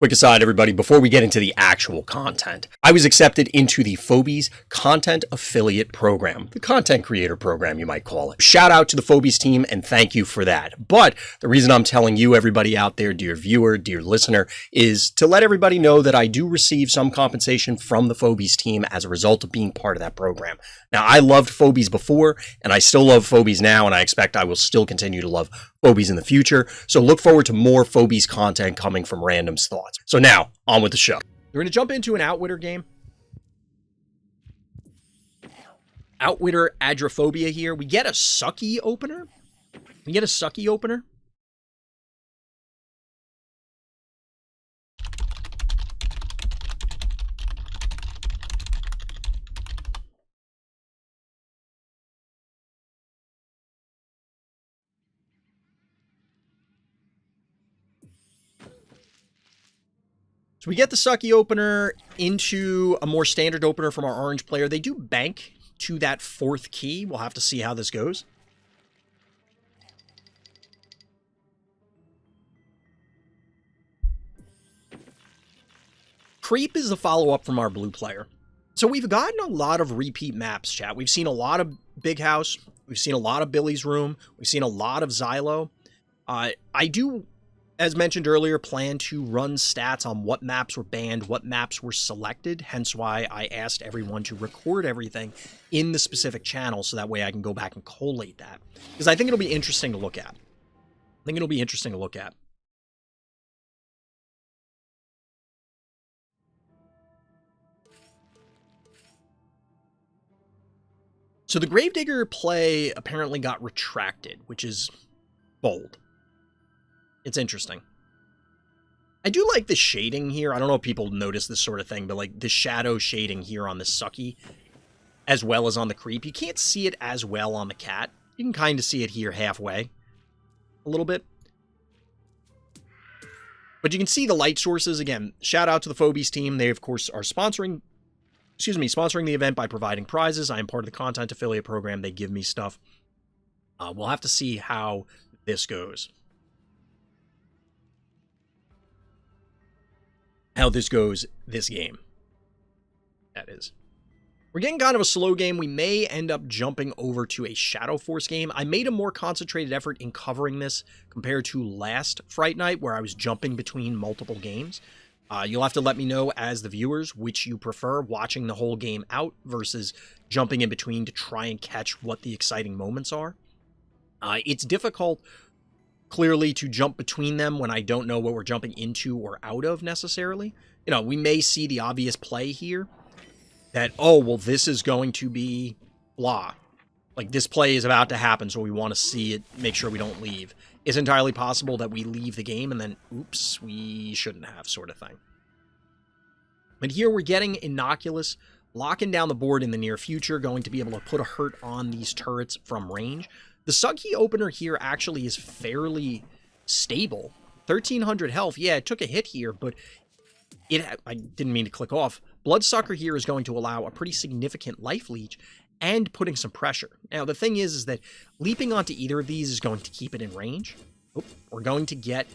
Quick aside, everybody, before we get into the actual content, I was accepted into the Phobies Content Affiliate Program, the content creator program, you might call it. Shout out to the Phobies team and thank you for that. But the reason I'm telling you, everybody out there, dear viewer, dear listener, is to let everybody know that I do receive some compensation from the Phobies team as a result of being part of that program. Now, I loved Phobies before, and I still love Phobies now, and I expect I will still continue to love Phobies in the future. So look forward to more Phobies content coming from Random's Thoughts. So now, on with the show. We're going to jump into an Outwitter game. Outwitter Adrophobia here. We get a sucky opener. So we get the sucky opener into a more standard opener from our orange player. They do bank to that fourth key. We'll have to see how this goes. Creep is the follow-up from our blue player. So we've gotten a lot of repeat maps, chat. We've seen a lot of Big House. We've seen a lot of Billy's Room. We've seen a lot of Xylo. I do, as mentioned earlier, plan to run stats on what maps were banned, what maps were selected, hence why I asked everyone to record everything in the specific channel so that way I can go back and collate that. Because I think it'll be interesting to look at. So the Gravedigger play apparently got retracted, which is bold. It's interesting. I do like the shading here. I don't know if people notice this sort of thing, but like the shadow shading here on the sucky, as well as on the creep. You can't see it as well on the cat. You can kind of see it here halfway, a little bit. But you can see the light sources. Again, shout out to the Phobies team. They, of course, are sponsoring the event by providing prizes. I am part of the content affiliate program. They give me stuff. We'll have to see how this goes. This game. That is. We're getting kind of a slow game. We may end up jumping over to a Shadow Force game. I made a more concentrated effort in covering this compared to last Fright Night, where I was jumping between multiple games. You'll have to let me know as the viewers which you prefer, watching the whole game out versus jumping in between to try and catch what the exciting moments are. It's difficult, clearly, to jump between them when I don't know what we're jumping into or out of necessarily. You know, we may see the obvious play here that, oh, well, this is going to be blah. Like, this play is about to happen, so we want to see it, make sure we don't leave. It's entirely possible that we leave the game and then, oops, we shouldn't have, sort of thing. But here we're getting Innocuous, locking down the board in the near future, going to be able to put a hurt on these turrets from range. The Sucky opener here actually is fairly stable. 1,300 health. Yeah, it took a hit here, but I didn't mean to click off. Bloodsucker here is going to allow a pretty significant life leech and putting some pressure. Now, the thing is that leaping onto either of these is going to keep it in range. We're going to get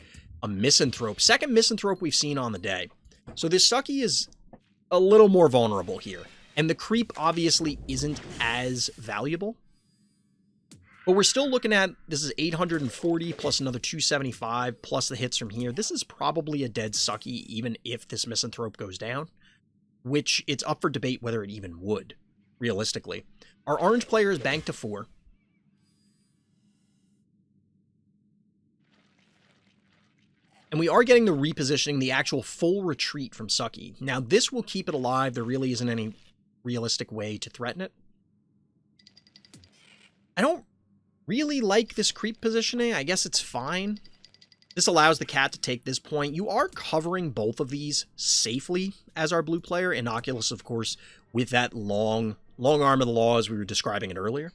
a Misanthrope. Second Misanthrope we've seen on the day. So this Sucky is a little more vulnerable here. And the creep obviously isn't as valuable. But we're still looking at, this is 840 plus another 275 plus the hits from here. This is probably a dead Sucky even if this Misanthrope goes down. Which it's up for debate whether it even would, realistically. Our orange player is banked to 4. And we are getting the repositioning, the actual full retreat from Sucky. Now, this will keep it alive. There really isn't any realistic way to threaten it. I don't really like this creep positioning. I guess it's fine. This allows the cat to take this point. You are covering both of these safely as our blue player. Innocuous, of course, with that long arm of the law as we were describing it earlier.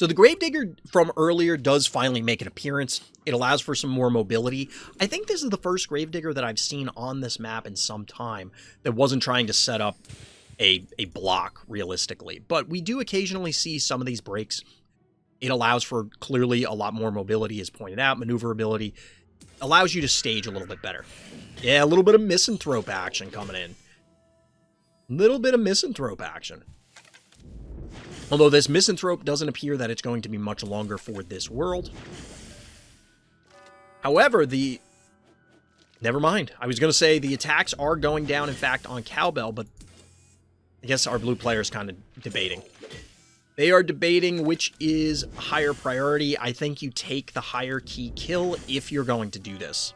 So the Gravedigger from earlier does finally make an appearance. It allows for some more mobility. I think this is the first Gravedigger that I've seen on this map in some time that wasn't trying to set up a block realistically. But we do occasionally see some of these breaks. It allows for clearly a lot more mobility, as pointed out, maneuverability. Allows you to stage a little bit better. Yeah, a little bit of misanthrope action coming in. Little bit of misanthrope action. Although this misanthrope doesn't appear that it's going to be much longer for this world. However, never mind. I was going to say the attacks are going down, in fact, on Cowbell, but I guess our blue player is kind of debating. They are debating which is higher priority. I think you take the higher key kill if you're going to do this.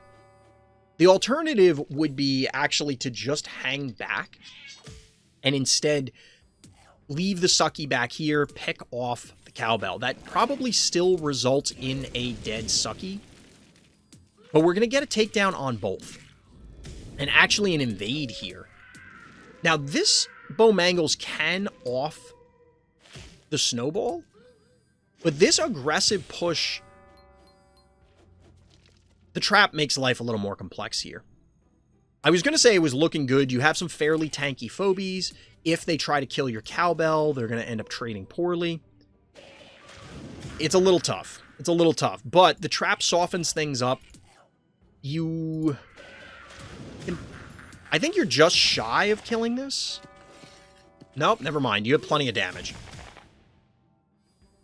The alternative would be actually to just hang back and instead leave the Sucky back here, pick off the Cowbell. That probably still results in a dead Sucky. But we're going to get a takedown on both. And actually an invade here. Now this Bowmangles can off the Snowball. But this aggressive push, the trap makes life a little more complex here. I was going to say it was looking good. You have some fairly tanky Phobies. If they try to kill your Cowbell, they're going to end up trading poorly. It's a little tough. It's a little tough. But the trap softens things up. I think you're just shy of killing this. Nope, never mind. You have plenty of damage.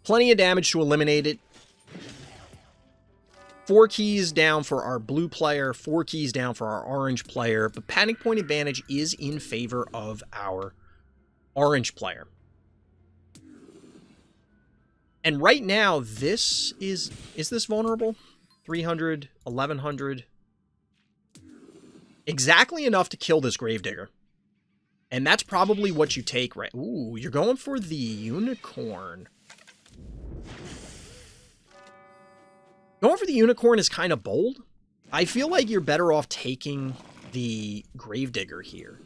Plenty of damage to eliminate it. 4 keys down for our blue player, 4 keys down for our orange player, but panic point advantage is in favor of our orange player. And right now, this is this vulnerable? 300, 1100. Exactly enough to kill this Gravedigger. And that's probably what you take, right? Ooh, you're going for the Unicorn. Going for the Unicorn is kind of bold. I feel like you're better off taking the Gravedigger here.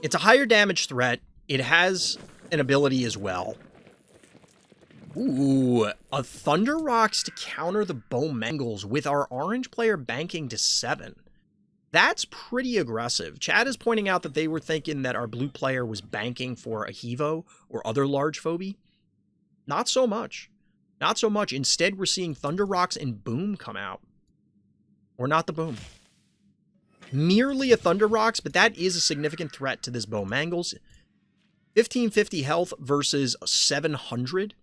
It's a higher damage threat. It has an ability as well. Ooh, a Thunder Rocks to counter the Bowmangles with our orange player banking to 7. That's pretty aggressive. Chad is pointing out that they were thinking that our blue player was banking for a Hevo or other large phobie. Not so much. Not so much. Instead, we're seeing Thunder Rocks and Boom come out. Or not the Boom. Merely a Thunder Rocks, but that is a significant threat to this Bowmangles. 1550 health versus 700.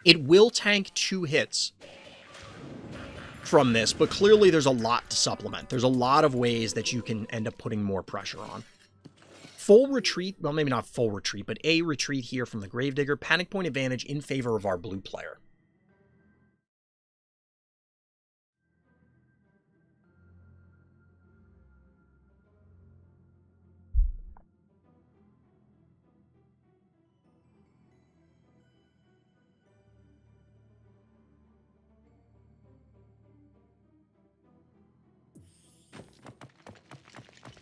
It will tank 2 hits from this, but clearly there's a lot to supplement. There's a lot of ways that you can end up putting more pressure on. Full retreat, well, maybe not full retreat, but a retreat here from the Gravedigger. Panic point advantage in favor of our blue player.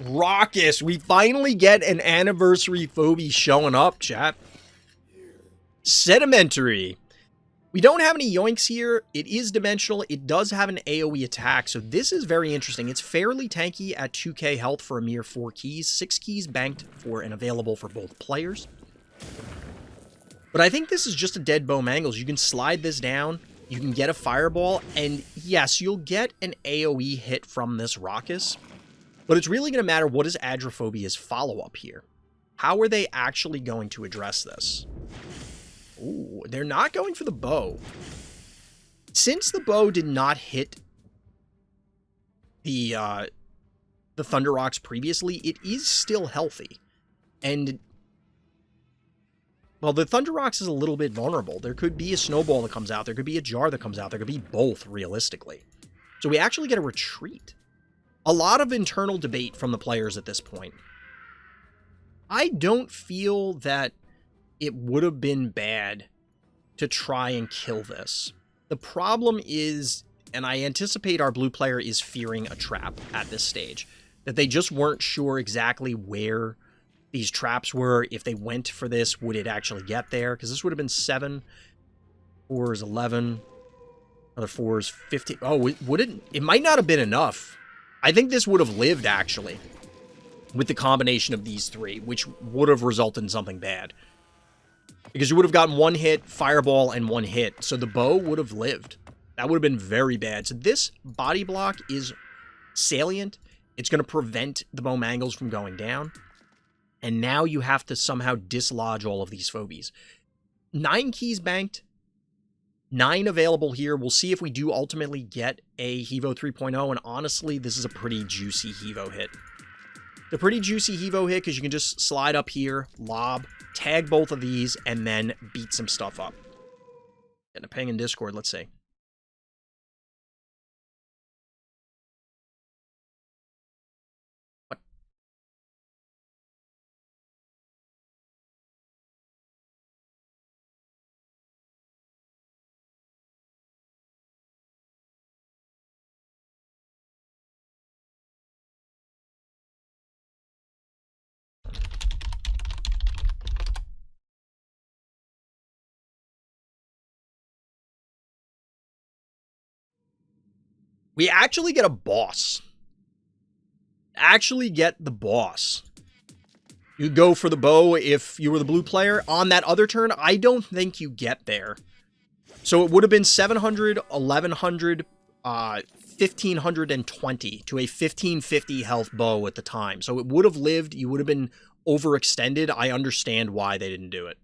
Raucous. We finally get an anniversary phobie showing up, chat. Sedimentary. We don't have any yoinks here. It is dimensional. It does have an AoE attack, so this is very interesting. It's fairly tanky at 2k health for a mere 4 keys. 6 keys banked for and available for both players. But I think this is just a dead Bowmangles. You can slide this down. You can get a Fireball, and yes, you'll get an AoE hit from this Raucous. But it's really going to matter what is Agoraphobia's follow-up here. How are they actually going to address this? Ooh, they're not going for the bow. Since the bow did not hit the Thunder Rocks previously, it is still healthy. And, well, the Thunder Rocks is a little bit vulnerable. There could be a Snowball that comes out. There could be a Jar that comes out. There could be both, realistically. So we actually get a retreat. A lot of internal debate from the players at this point. I don't feel that it would have been bad to try and kill this. The problem is, and I anticipate our blue player is fearing a trap at this stage, that they just weren't sure exactly where these traps were. If they went for this, would it actually get there? Because this would have been 7. 4 is 11. Another 4 is 15. Oh, would it? It might not have been enough. I think this would have lived, actually, with the combination of these 3, which would have resulted in something bad. Because you would have gotten 1 hit, fireball, and 1 hit. So the bow would have lived. That would have been very bad. So this body block is salient. It's going to prevent the bow mangles from going down. And now you have to somehow dislodge all of these phobies. 9 keys banked. 9 available here. We'll see if we do ultimately get a Hevo 3.0. And honestly, this is a pretty juicy Hevo hit. It's a pretty juicy Hevo hit because you can just slide up here, lob, tag both of these, and then beat some stuff up. Getting a ping in Discord. Let's see. What? We actually get a boss. Actually get the boss. You go for the bow if you were the blue player. On that other turn, I don't think you get there. So it would have been 700, 1100, 1520 to a 1550 health bow at the time. So it would have lived. You would have been overextended. I understand why they didn't do it.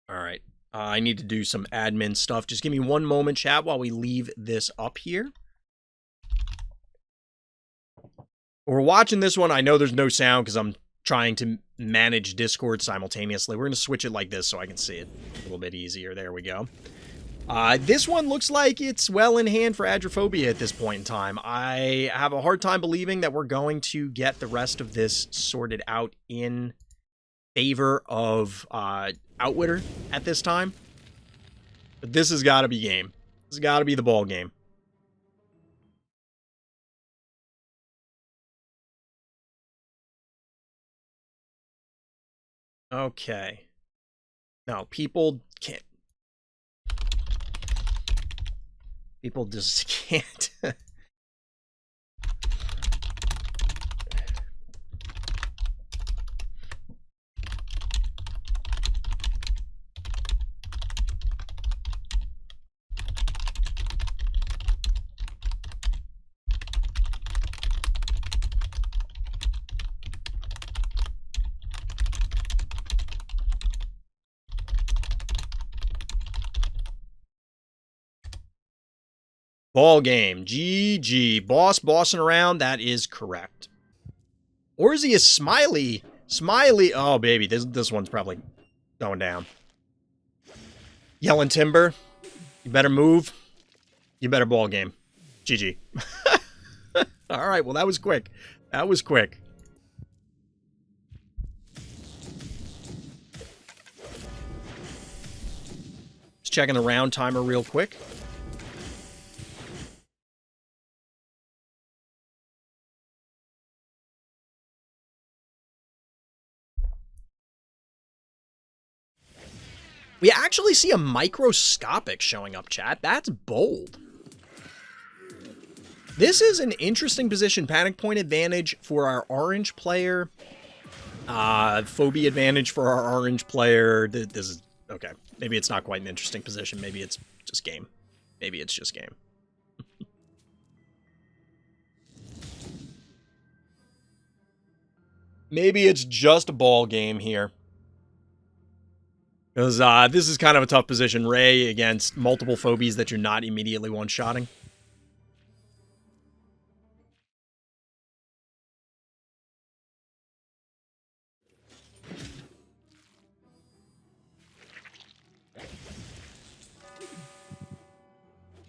All right. I need to do some admin stuff. Just give me one moment, chat, while we leave this up here. We're watching this one. I know there's no sound because I'm trying to manage Discord simultaneously. We're going to switch it like this so I can see it a little bit easier. There we go. This one looks like it's well in hand for Agoraphobia at this point in time. I have a hard time believing that we're going to get the rest of this sorted out in favor of Outwitter at this time. But this has got to be game. This has got to be the ball game. Okay. No, people can't. People just can't. Ball game. GG. Boss bossing around. That is correct. Or is he a smiley? Smiley. Oh, baby. This one's probably going down. Yelling timber. You better move. You better ball game. GG. All right. Well, that was quick. That was quick. Just checking the round timer real quick. We actually see a microscopic showing up, chat. That's bold. This is an interesting position. Panic point advantage for our orange player. Phobia advantage for our orange player. This is... Okay. Maybe it's not quite an interesting position. Maybe it's just game. Maybe it's just game. Maybe it's just a ball game here. Because this is kind of a tough position. Ray against multiple phobies that you're not immediately one-shotting.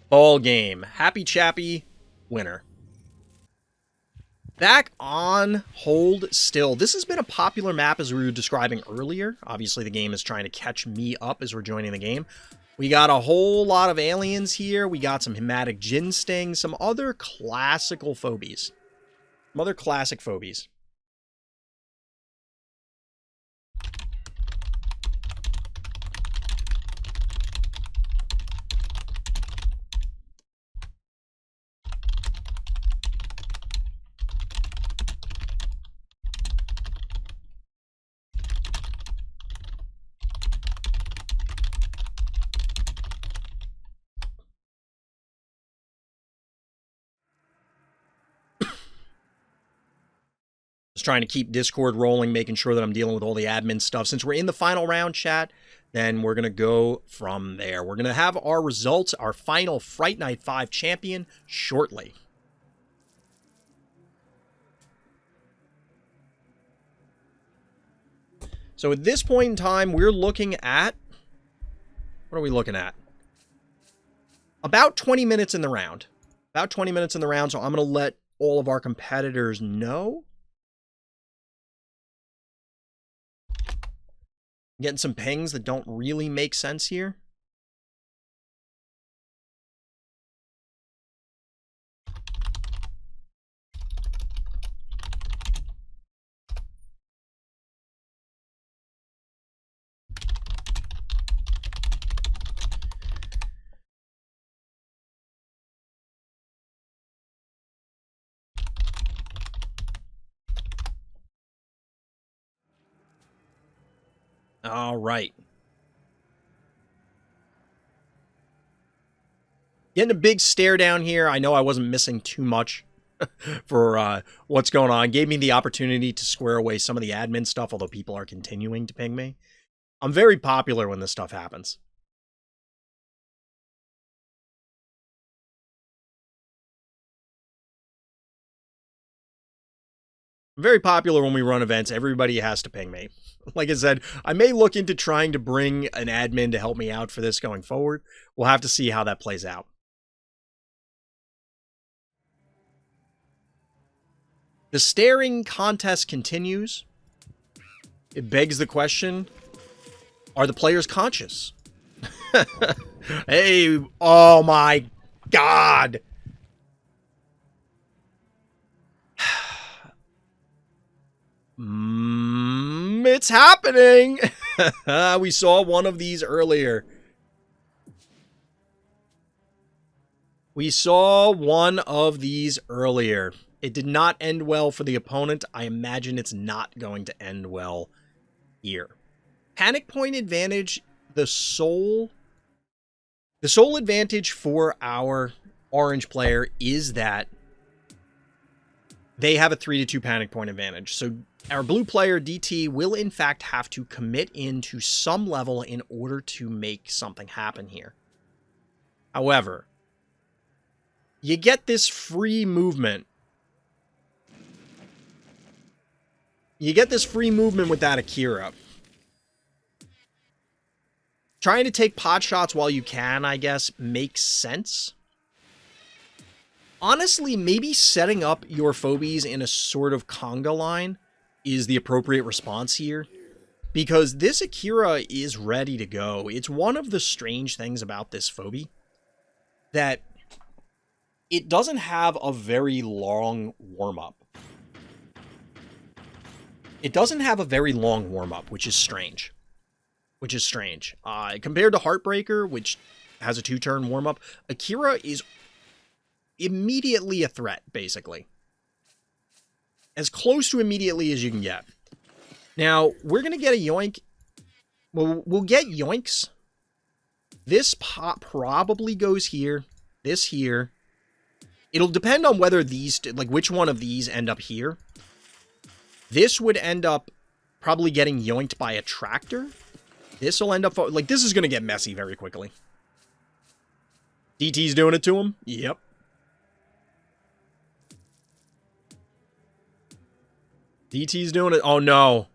Ball game. Happy Chappy, winner. Back on hold still. This has been a popular map as we were describing earlier. Obviously, the game is trying to catch me up as we're joining the game. We got a whole lot of aliens here. We got some hematic gin sting, some other classical phobies. Some other classic phobies. Just trying to keep Discord rolling, making sure that I'm dealing with all the admin stuff. Since we're in the final round, chat, then we're going to go from there. We're going to have our results, our final Fright Night 5 champion, shortly. So at this point in time, we're looking at... What are we looking at? About 20 minutes in the round. About 20 minutes in the round, so I'm going to let all of our competitors know. Getting some pings that don't really make sense here. All right. Getting a big stare down here. I know I wasn't missing too much for what's going on. Gave me the opportunity to square away some of the admin stuff, although people are continuing to ping me. I'm very popular when this stuff happens. I'm very popular when we run events. Everybody has to ping me. Like I said, I may look into trying to bring an admin to help me out for this going forward. We'll have to see how that plays out. The staring contest continues. It begs the question, are the players conscious? Hey, oh my God. It's happening. We saw one of these earlier. We saw one of these earlier. It did not end well for the opponent. I imagine it's not going to end well here. Panic point advantage, the sole advantage for our orange player is that they have a 3-2 panic point advantage. So our blue player, DT, will in fact have to commit into some level in order to make something happen here. However, you get this free movement. You get this free movement with that Akira. Trying to take pot shots while you can, I guess, makes sense. Honestly, maybe setting up your phobies in a sort of conga line is the appropriate response here. Because this Akira is ready to go. It's one of the strange things about this phobie that it doesn't have a very long warm-up. It doesn't have a very long warm-up, which is strange. Compared to Heartbreaker, which has a 2-turn warm-up, Akira is immediately a threat, basically. As close to immediately as you can get. Now, we're going to get a yoink. We'll get yoinks. This pop probably goes here. This here. It'll depend on whether these, like which one of these end up here. This would end up probably getting yoinked by a tractor. This will end up, like, this is going to get messy very quickly. DT's doing it to him? Yep. DT's doing it. Oh, no.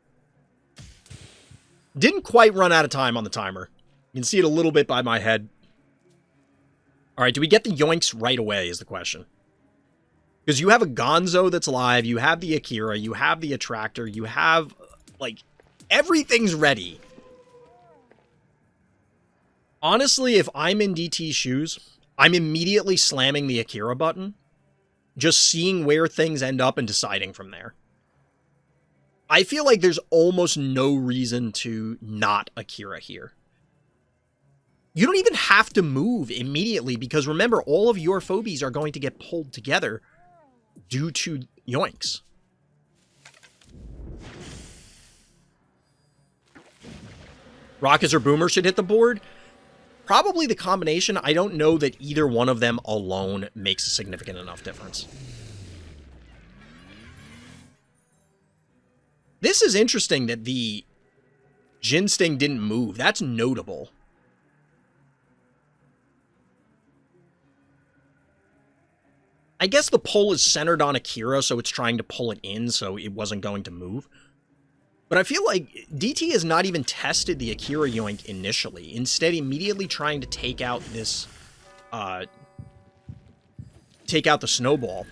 Didn't quite run out of time on the timer. You can see it a little bit by my head. All right, do we get the yoinks right away is the question. Because you have a Gonzo that's live, you have the Akira, you have the Attractor, you have, like, everything's ready. Honestly, if I'm in DT's shoes, I'm immediately slamming the Akira button, just seeing where things end up and deciding from there. I feel like there's almost no reason to not Akira here. You don't even have to move immediately because remember, all of your phobies are going to get pulled together due to yoinks. Rockets or Boomer should hit the board. Probably the combination. I don't know that either one of them alone makes a significant enough difference. This is interesting that the Jin Sting didn't move. That's notable. I guess the pull is centered on Akira, so it's trying to pull it in, so it wasn't going to move. But I feel like DT has not even tested the Akira yoink initially. Instead, immediately trying to take out this, take out the snowball.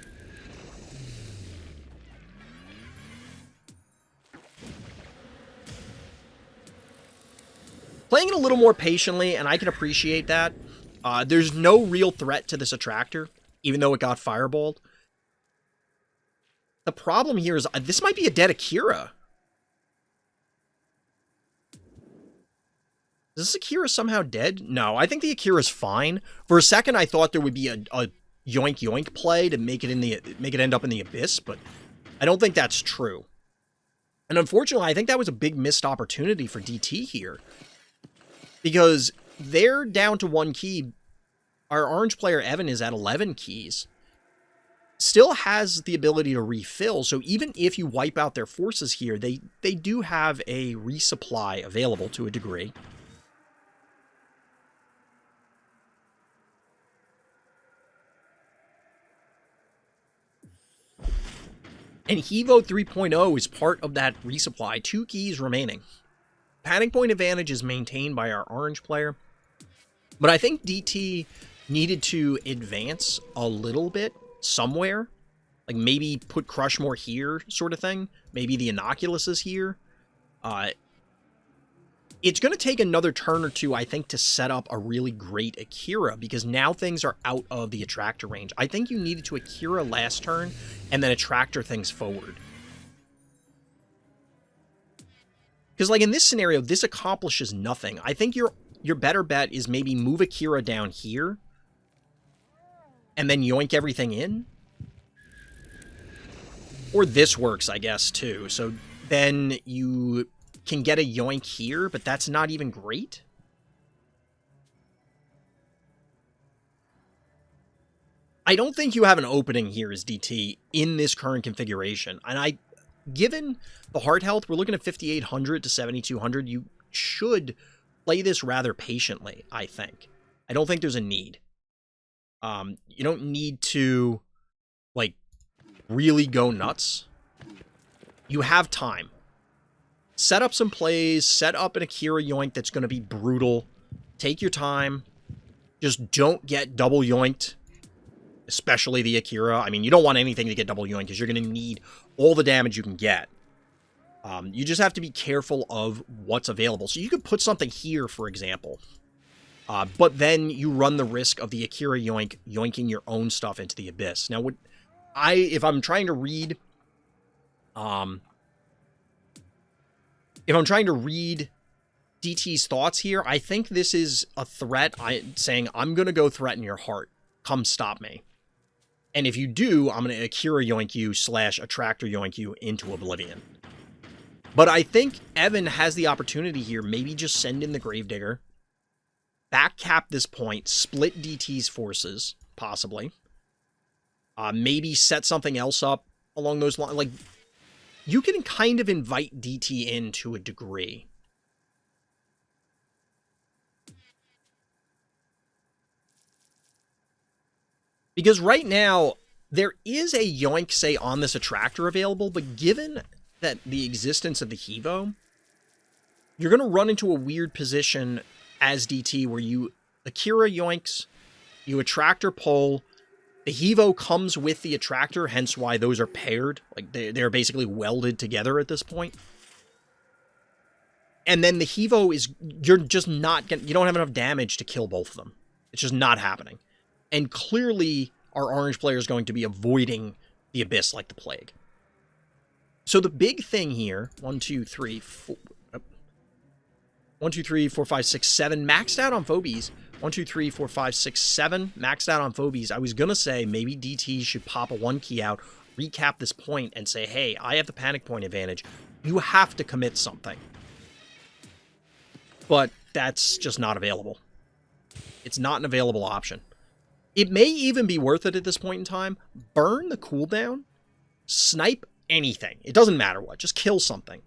Playing it a little more patiently, and I can appreciate that. There's no real threat to this attractor, even though it got fireballed. The problem here is this might be a dead Akira. Is this Akira somehow dead? No, I think the Akira's fine. For a second, I thought there would be a yoink yoink play to make it end up in the abyss, but I don't think that's true. And unfortunately, I think that was a big missed opportunity for DT here. Because they're down to 1 key. Our orange player, Evan, is at 11 keys. Still has the ability to refill, so even if you wipe out their forces here, they do have a resupply available to a degree. And Hevo 3.0 is part of that resupply. 2 keys remaining. Panic point advantage is maintained by our orange player. But I think DT needed to advance a little bit somewhere. Like maybe put Crushmore here sort of thing. Maybe the Inoculus is here. It's going to take another turn or two, I think, to set up a really great Akira, because now things are out of the attractor range. I think you needed to Akira last turn and then attractor things forward. Because, like, in this scenario, this accomplishes nothing. I think your better bet is maybe move Akira down here and then yoink everything in. Or this works, I guess, too. So then you can get a yoink here, but that's not even great. I don't think you have an opening here as DT in this current configuration. And given the heart health, we're looking at 5,800 to 7,200. You should play this rather patiently, I think. I don't think there's a need. You don't need to, like, really go nuts. You have time. Set up some plays, set up an Akira yoink that's going to be brutal. Take your time. Just don't get double yoinked, especially the Akira. I mean, you don't want anything to get double yoinked because you're going to need all the damage you can get. You just have to be careful of what's available. So you could put something here, for example. But then you run the risk of the Akira yoinking your own stuff into the abyss. Now, if I'm trying to read... If I'm trying to read DT's thoughts here, I think this is a threat saying, I'm going to go threaten your heart. Come stop me. And if you do, I'm going to Akira yoink you / attractor yoink you into oblivion. But I think Evan has the opportunity here. Maybe just send in the Gravedigger. Back cap this point. Split DT's forces, possibly. Maybe set something else up along those lines. Like, you can kind of invite DT in to a degree. Because right now, there is a yoink, say, on this attractor available, but given that the existence of the Hevo, you're going to run into a weird position as DT where you Akira yoinks, you attractor pull, the Hevo comes with the attractor, hence why those are paired. Like, they're basically welded together at this point. And then the Hevo is, you're just not getting, you don't have enough damage to kill both of them. It's just not happening. And clearly, our orange player is going to be avoiding the Abyss like the plague. So the big thing here, 1, 2, 3, 4, 1, 2, 3, 4, 5, 6, 7, maxed out on Phobies. 1, 2, 3, 4, 5, 6, 7, maxed out on Phobies. I was going to say maybe DT should pop a 1 key out, recap this point, and say, hey, I have the panic point advantage. You have to commit something. But that's just not available. It's not an available option. It may even be worth it at this point in time. Burn the cooldown. Snipe anything. It doesn't matter what. Just kill something.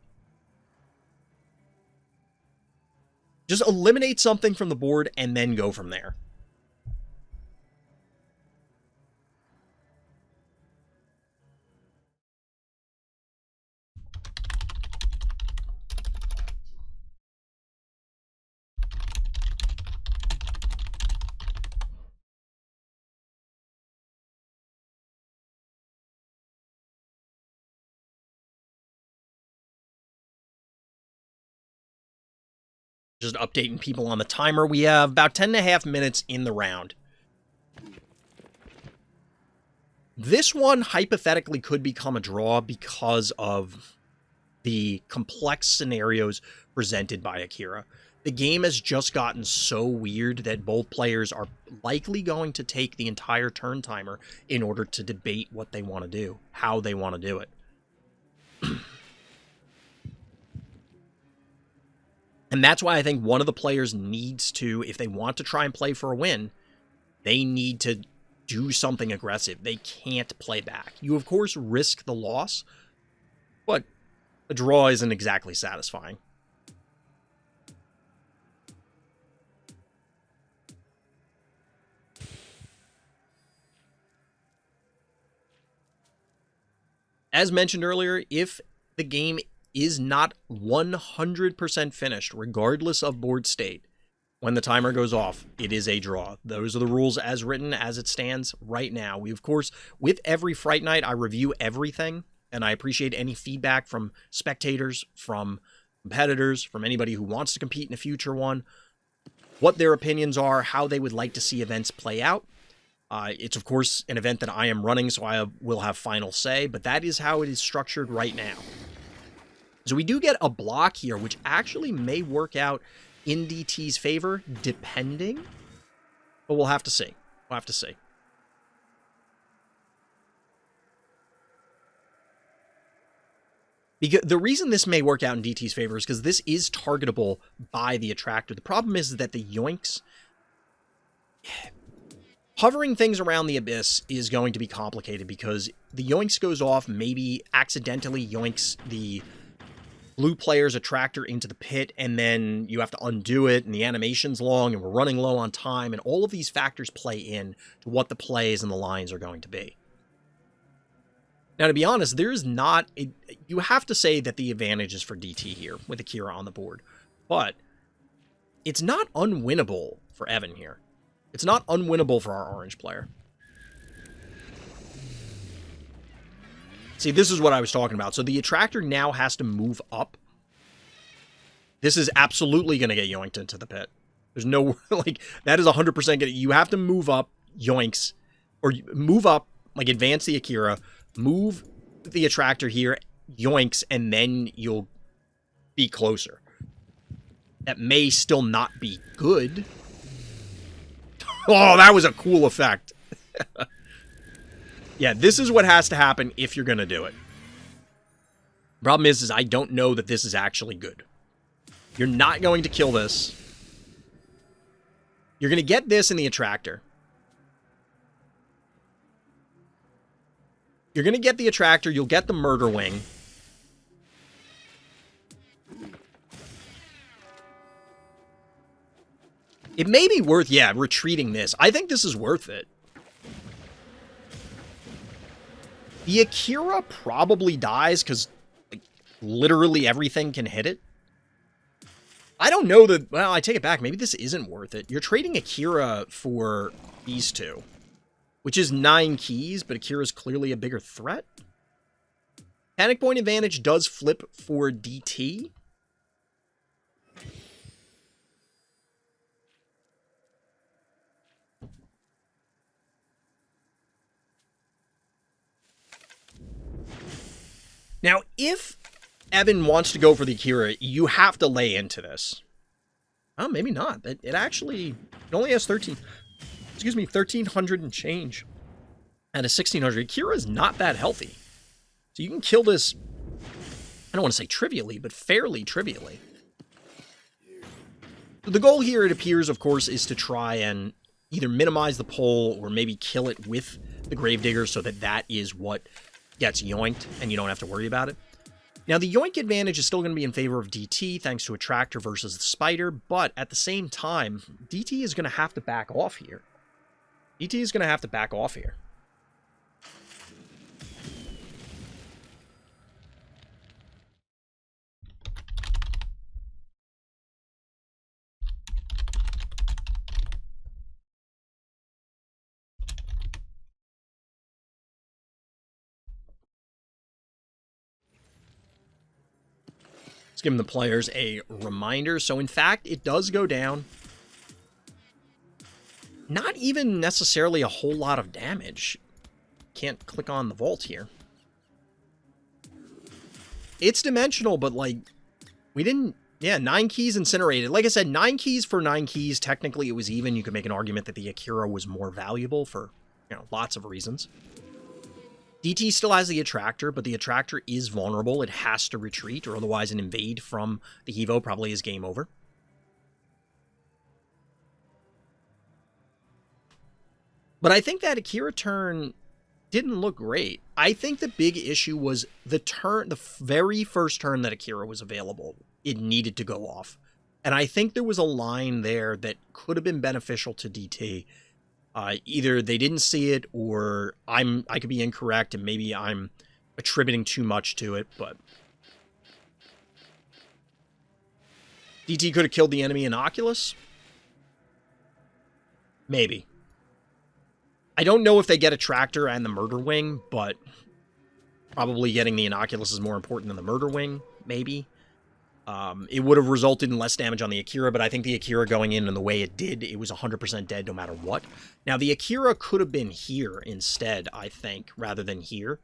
Just eliminate something from the board and then go from there. Just updating people on the timer. We have about 10.5 minutes in the round. This one hypothetically could become a draw because of the complex scenarios presented by Akira. The game has just gotten so weird that both players are likely going to take the entire turn timer in order to debate what they want to do, how they want to do it. And that's why I think one of the players needs to, if they want to try and play for a win, they need to do something aggressive. They can't play back. You, of course, risk the loss, but a draw isn't exactly satisfying. As mentioned earlier, if the game is not 100% finished, regardless of board state, when the timer goes off, it is a draw. Those are the rules as written, as it stands right now. We, of course, with every Fright Night, I review everything, and I appreciate any feedback from spectators, from competitors, from anybody who wants to compete in a future one, what their opinions are, how they would like to see events play out. It's, of course, an event that I am running, so I will have final say, but that is how it is structured right now. So we do get a block here, which actually may work out in DT's favor, depending. But we'll have to see. We'll have to see. Because the reason this may work out in DT's favor is because this is targetable by the attractor. The problem is that the yoinks... Hovering things around the Abyss is going to be complicated because the yoinks goes off, maybe accidentally yoinks the blue player's attractor into the pit, and then you have to undo it, and the animation's long, and we're running low on time, and all of these factors play in to what the plays and the lines are going to be. Now, to be honest, there is not... you have to say that the advantage is for DT here, with Akira on the board. But it's not unwinnable for Evan here. It's not unwinnable for our orange player. See, this is what I was talking about. So the attractor now has to move up. This is absolutely going to get yoinked into the pit. There's no, like, that is 100% going to, you have to move up yoinks, or move up, like, advance the Akira, move the attractor here, yoinks, and then you'll be closer. That may still not be good. Oh, that was a cool effect. Yeah, this is what has to happen if you're going to do it. Problem is I don't know that this is actually good. You're not going to kill this. You're going to get this in the attractor. You're going to get the attractor. You'll get the murder wing. It may be worth, yeah, retreating this. I think this is worth it. The Akira probably dies because, like, literally everything can hit it. I don't know that... Well, I take it back. Maybe this isn't worth it. You're trading Akira for these two, which is 9 keys, but Akira's clearly a bigger threat. Panic point advantage does flip for DT. Now, if Evan wants to go for the Akira, you have to lay into this. Oh, maybe not. It actually, it only has 1,300 and change. At a 1,600, Akira is not that healthy. So you can kill this, I don't want to say trivially, but fairly trivially. The goal here, it appears, of course, is to try and either minimize the pull or maybe kill it with the Gravedigger so that that is what gets yoinked and you don't have to worry about it. Now, the yoink advantage is still going to be in favor of DT thanks to Attractor versus the Spider, but at the same time, DT is going to have to back off here. DT is going to have to back off here. Giving the players a reminder. So in fact, it does go down. Not even necessarily a whole lot of damage. Can't click on the vault here. It's dimensional, but like, we didn't, yeah, 9 keys incinerated. Like I said, 9 keys for 9 keys. Technically, it was even. You could make an argument that the Akira was more valuable for, you know, lots of reasons. DT still has the Attractor, but the Attractor is vulnerable. It has to retreat, or otherwise an invade from the Evo probably is game over. But I think that Akira turn didn't look great. I think the big issue was the very first turn that Akira was available, it needed to go off. And I think there was a line there that could have been beneficial to DT. Either they didn't see it, or I could be incorrect, and maybe I'm attributing too much to it, but DT could have killed the enemy Inoculus? Maybe. I don't know if they get a Tractor and the Murder Wing, but probably getting the Inoculus is more important than the Murder Wing, maybe. It would have resulted in less damage on the Akira, but I think the Akira going in the way it did, it was 100% dead no matter what. Now, the Akira could have been here instead, I think, rather than here.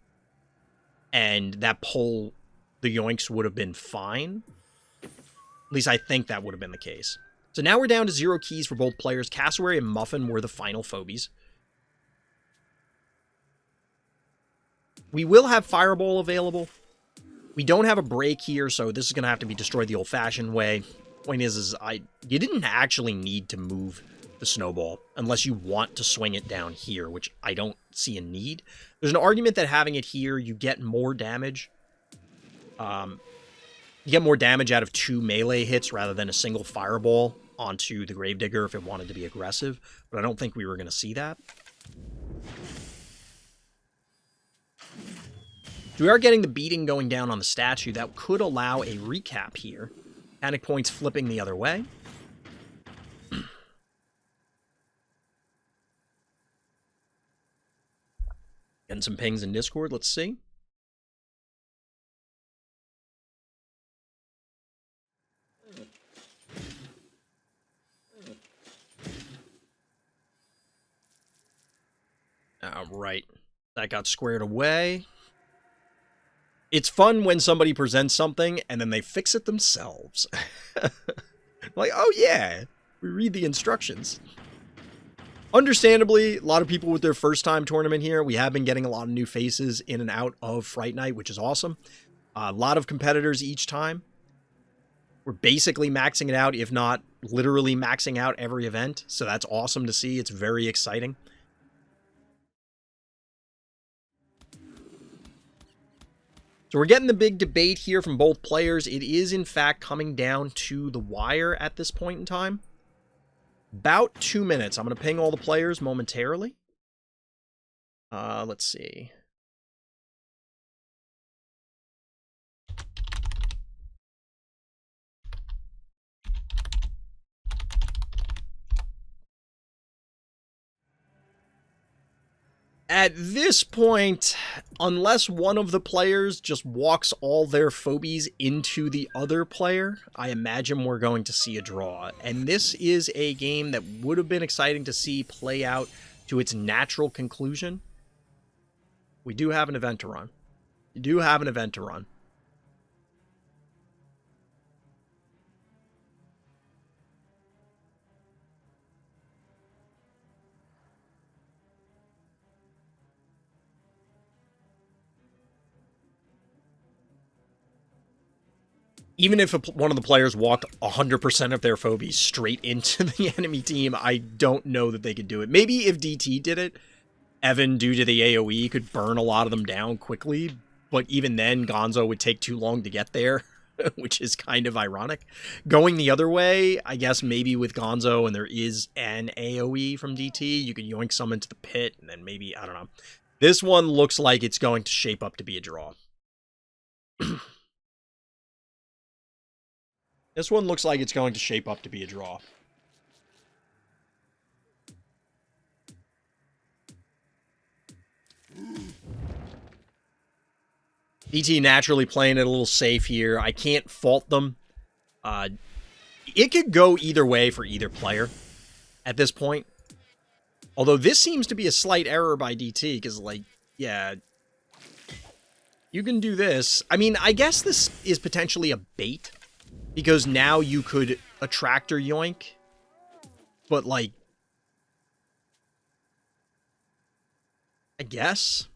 And that pull, the yoinks would have been fine. At least I think that would have been the case. So now we're down to 0 keys for both players. Cassowary and Muffin were the final Phobies. We will have Fireball available. We don't have a break here, so this is going to have to be destroyed the old-fashioned way. Point is you didn't actually need to move the Snowball unless you want to swing it down here, which I don't see a need. There's an argument that having it here, you get more damage. You get more damage out of 2 melee hits rather than a single Fireball onto the Gravedigger if it wanted to be aggressive, but I don't think we were going to see that. So we are getting the beating going down on the statue. That could allow a recap here. Panic points flipping the other way. Getting some pings in Discord. Let's see. All right. That got squared away. It's fun when somebody presents something and then they fix it themselves. Like, oh yeah, we read the instructions. Understandably, a lot of people with their first time tournament here. We have been getting a lot of new faces in and out of Fright Night, which is awesome. A lot of competitors each time. We're basically maxing it out, if not literally maxing out every event. So that's awesome to see. It's very exciting. So we're getting the big debate here from both players. It is, in fact, coming down to the wire at this point in time. About 2 minutes. I'm going to ping all the players momentarily. Let's see. At this point, unless one of the players just walks all their Phobies into the other player, I imagine we're going to see a draw. And this is a game that would have been exciting to see play out to its natural conclusion. We do have an event to run. You do have an event to run. Even if one of the players walked 100% of their phobies straight into the enemy team, I don't know that they could do it. Maybe if DT did it, Evan, due to the AoE, could burn a lot of them down quickly, but even then, Gonzo would take too long to get there, which is kind of ironic. Going the other way, I guess maybe with Gonzo and there is an AoE from DT, you could yoink some into the pit, and then maybe, I don't know. This one looks like it's going to shape up to be a draw. This one looks like it's going to shape up to be a draw. DT naturally playing it a little safe here. I can't fault them. It could go either way for either player at this point. Although this seems to be a slight error by DT, because, like, yeah, you can do this. I mean, I guess this is potentially a bait, because now you could attractor yoink, but, like, I guess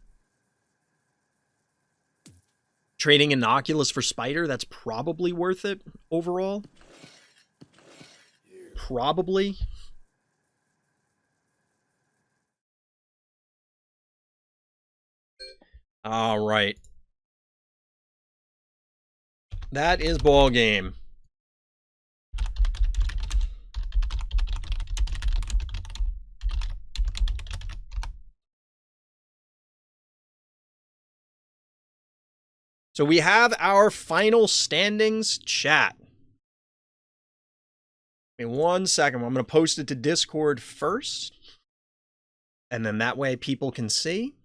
trading Innocuous for Spider, that's probably worth it overall. Probably. All right. That is ball game. So we have our final standings chat. In 1 second, I'm going to post it to Discord first. And then that way people can see.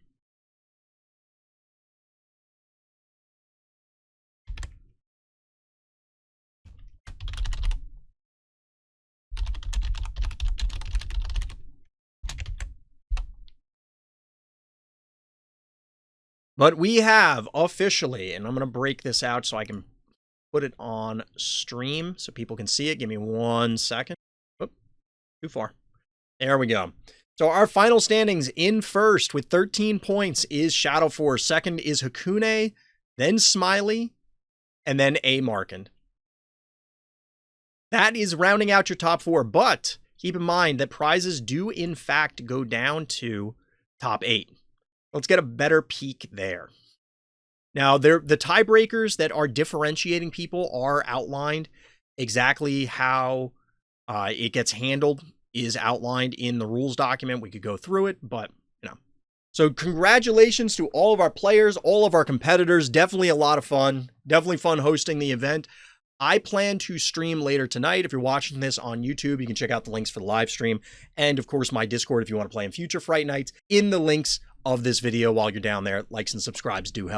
But we have officially, and I'm going to break this out so I can put it on stream so people can see it. Give me 1 second. Oop, too far. There we go. So our final standings: in first with 13 points is Shadow Force. Second is Hakune, then Smiley, and then A Markin. That is rounding out your top 4, but keep in mind that prizes do in fact go down to top 8. Let's get a better peek there. Now, the tiebreakers that are differentiating people are outlined. Exactly how it gets handled is outlined in the rules document. We could go through it, but, you know. So congratulations to all of our players, all of our competitors. Definitely a lot of fun. Definitely fun hosting the event. I plan to stream later tonight. If you're watching this on YouTube, you can check out the links for the live stream. And, of course, my Discord if you want to play in future Fright Nights in the links of this video while you're down there. Likes and subscribes do help.